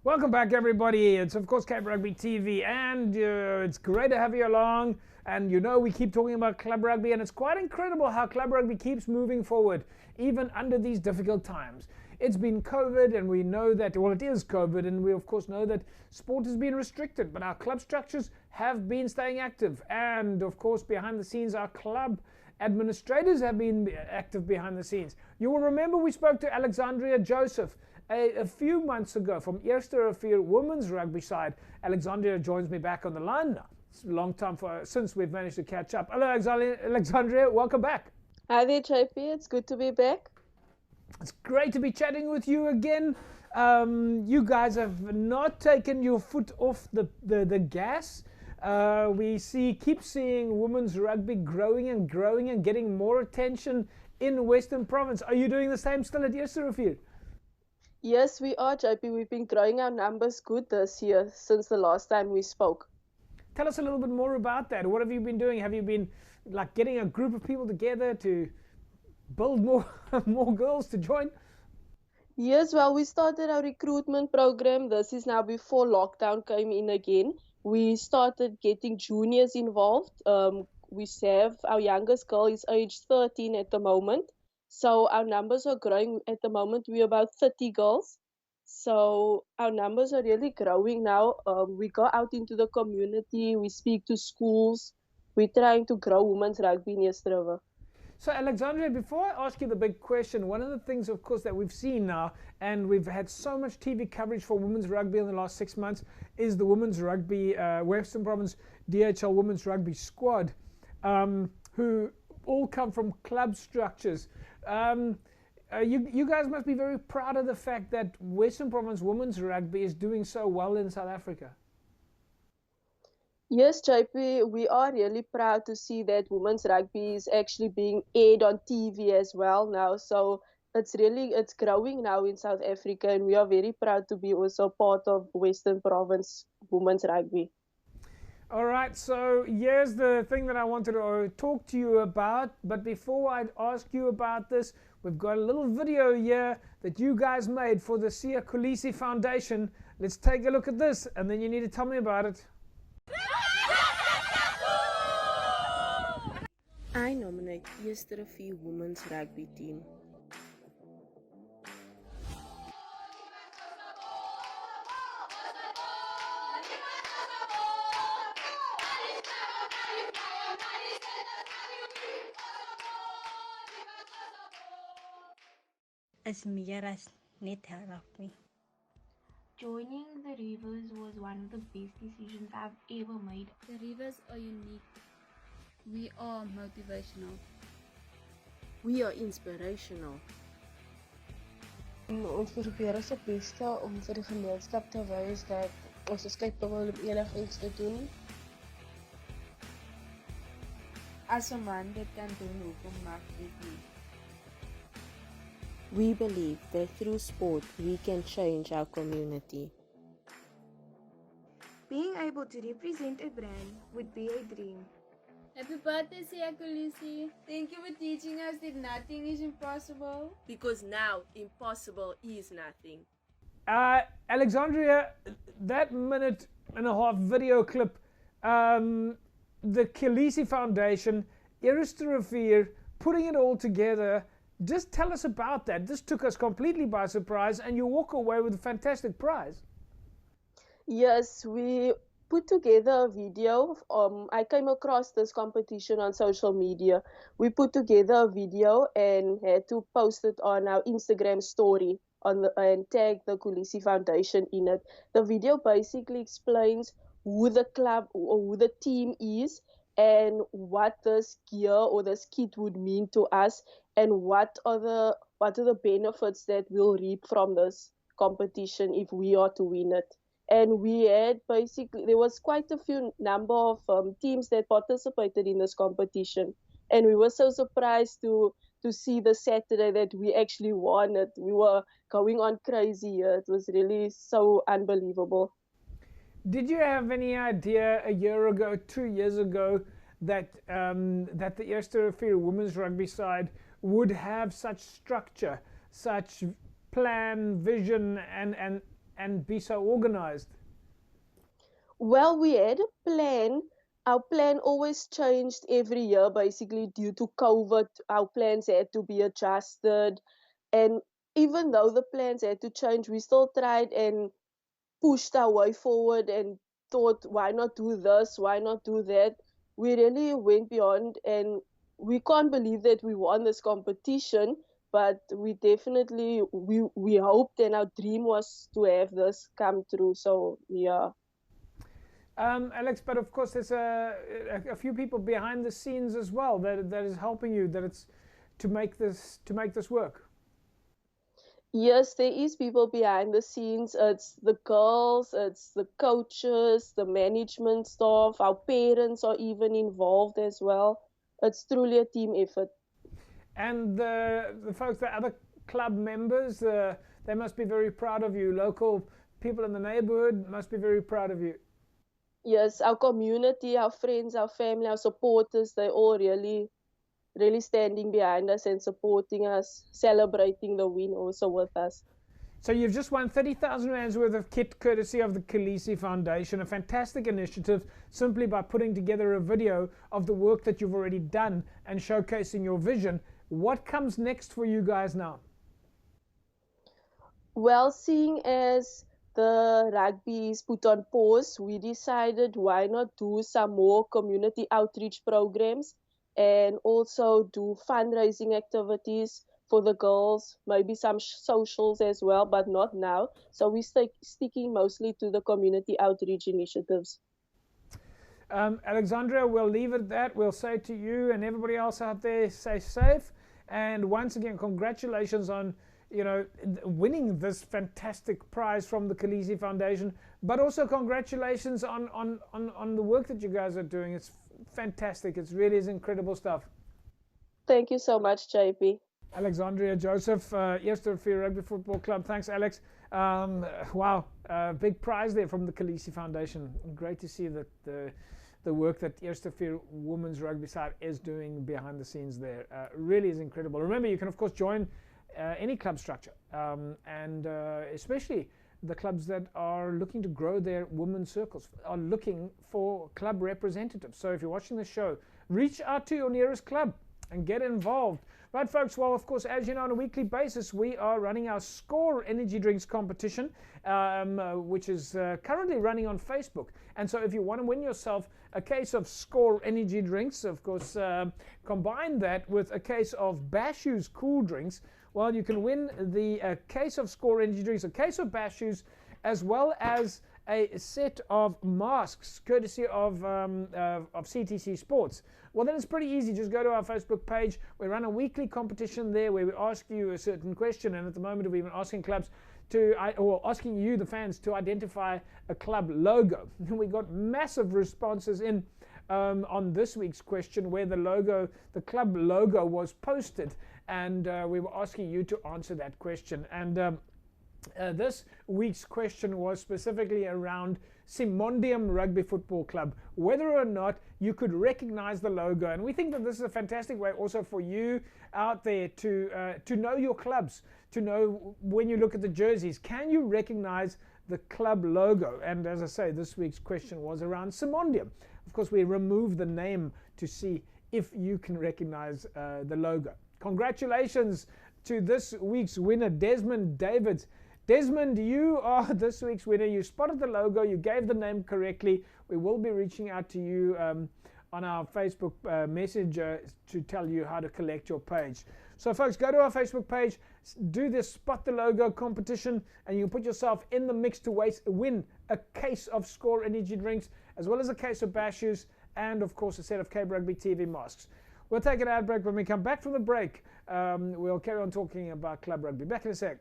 Welcome back, everybody. It's of course Cape Rugby TV, and it's great to have you along. And we keep talking about club rugby, and it's quite incredible how club rugby keeps moving forward, even under these difficult times. It's been COVID, and we know that, well, it is COVID, and we of course know that sport has been restricted, but our club structures have been staying active. And of course, behind the scenes, our club administrators have been active behind the scenes. You will remember we spoke to Alexandria Joseph a few months ago from Eersterivier women's rugby side. Alexandria joins me back on the line now. It's a long time since we've managed to catch up. Hello, Alexandria. Welcome back. Hi there, JP. It's good to be back. It's great to be chatting with you again. You guys have not taken your foot off the gas. We keep seeing women's rugby growing and getting more attention in Western Province. Are you doing the same still at Eersterivier? Yes, we are, JP. We've been growing our numbers good this year since the last time we spoke. Tell us a little bit more about that. What have you been doing? Have you been like getting a group of people together to build more more girls to join? Yes, well, we started our recruitment program. This is now before lockdown came in again. We started getting juniors involved. We have our youngest girl is age 13 at the moment. So our numbers are growing. At the moment, we're about 30 girls. So our numbers are really growing now. We go out into the community. We speak to schools. We're trying to grow women's rugby in Eersterivier. So Alexandria, before I ask you the big question, one of the things, of course, that we've seen now, and we've had so much TV coverage for women's rugby in the last 6 months, is the women's rugby, Western Province DHL women's rugby squad, who all come from club structures. You guys must be very proud of the fact that Western Province women's rugby is doing so well in South Africa. Yes, JP, we are really proud to see that women's rugby is actually being aired on TV as well now. So it's growing now in South Africa, and we are very proud to be also part of Western Province women's rugby. All right, so here's the thing that I wanted to talk to you about. But before I ask you about this, we've got a little video here that you guys made for the Siya Kolisi Foundation. Let's take a look at this, and then you need to tell me about it. I nominate Eersterivier women's rugby team. Is meer as net rugby. Joining the Rivers was one of the best decisions I've ever made. The Rivers are unique. We are motivational. We are inspirational. Ons probeer ons het beste om vir die gemeenskap te wys dat ons is capable om enigiets te doen. As 'n man dit kan doen, hoekom mag ek nie? We believe that through sport we can change our community. Being able to represent a brand would be a dream. Happy birthday, Siya Kolisi. Thank you for teaching us that nothing is impossible. Because now impossible is nothing. Alexandria, that minute and a half video clip, the Kolisi Foundation, Eersterivier, putting it all together. Just tell us about that. This took us completely by surprise, and you walk away with a fantastic prize. Yes, we put together a video. I came across this competition on social media. We put together a video and had to post it on our Instagram story and tag the Kolisi Foundation in it. The video basically explains who the club or who the team is and what this gear or this kit would mean to us, and what are the benefits that we'll reap from this competition if we are to win it. And we had there was quite a few number of teams that participated in this competition, and we were so surprised to see the Saturday that we actually won it. We were going on crazy. It was really so unbelievable. Did you have any idea a year ago, 2 years ago, that the Eersterivier women's rugby side would have such structure, such plan, vision, and be so organized? Well, we had a plan. Our plan always changed every year, basically due to COVID. Our plans had to be adjusted. And even though the plans had to change, we still tried and pushed our way forward and thought, why not do this? Why not do that? We really went beyond, and we can't believe that we won this competition. But we definitely we hoped, and our dream was to have this come true. So yeah. Alex, but of course there's a few people behind the scenes as well that is helping you, that it's to make this work. Yes, there is people behind the scenes. It's the girls, it's the coaches, the management staff, our parents are even involved as well. It's truly a team effort. And the folks, the other club members, they must be very proud of you. Local people in the neighborhood must be very proud of you. Yes, our community, our friends, our family, our supporters, they all really standing behind us and supporting us, celebrating the win also with us. So you've just won 30,000 rands worth of kit courtesy of the Khaleesi Foundation, a fantastic initiative, simply by putting together a video of the work that you've already done and showcasing your vision. What comes next for you guys now? Well, seeing as the rugby is put on pause, we decided why not do some more community outreach programs and also do fundraising activities for the girls, maybe some socials as well, but not now. So we're sticking mostly to the community outreach initiatives. Alexandria, we'll leave it at that. We'll say to you and everybody else out there, stay safe. And once again, congratulations on winning this fantastic prize from the Khaleesi Foundation, but also congratulations on the work that you guys are doing. It's fantastic. It really is incredible stuff. Thank you so much, JP. Alexandria Joseph, Eersterivier Rugby Football Club. Thanks, Alex. Wow, big prize there from the Khaleesi Foundation. Great to see that the work that Eersterivier Women's Rugby side is doing behind the scenes there. Really is incredible. Remember, you can of course join any club structure, and especially the clubs that are looking to grow their women's circles, are looking for club representatives. So if you're watching the show, reach out to your nearest club and get involved. Right, folks, well, of course, as you know, on a weekly basis, we are running our Score Energy Drinks competition, which is currently running on Facebook. And so if you want to win yourself a case of Score Energy Drinks, of course, combine that with a case of Bashu's Cool Drinks, well, you can win the case of Score Energy Drinks, a case of Bashu's, as well as a set of masks courtesy of CTC Sports. Well, then it's pretty easy. Just go to our Facebook page. We run a weekly competition there where we ask you a certain question, and at the moment we've been asking clubs or asking you, the fans, to identify a club logo. And we got massive responses in on this week's question, where the club logo was posted, and we were asking you to answer that question. And this week's question was specifically around Simondium Rugby Football Club, whether or not you could recognize the logo. And we think that this is a fantastic way also for you out there to know your clubs, to know when you look at the jerseys, can you recognize the club logo? And as I say, this week's question was around Simondium. Of course, we removed the name to see if you can recognize the logo. Congratulations to this week's winner, Desmond Davids. Desmond, you are this week's winner. You spotted the logo, you gave the name correctly. We will be reaching out to you on our Facebook message to tell you how to collect your page. So folks, go to our Facebook page, do this Spot the Logo competition, and you can put yourself in the mix to win a case of Score Energy Drinks, as well as a case of Bashu's, and of course a set of Cape Rugby TV masks. We'll take an ad break. When we come back from the break, we'll carry on talking about club rugby. Back in a sec.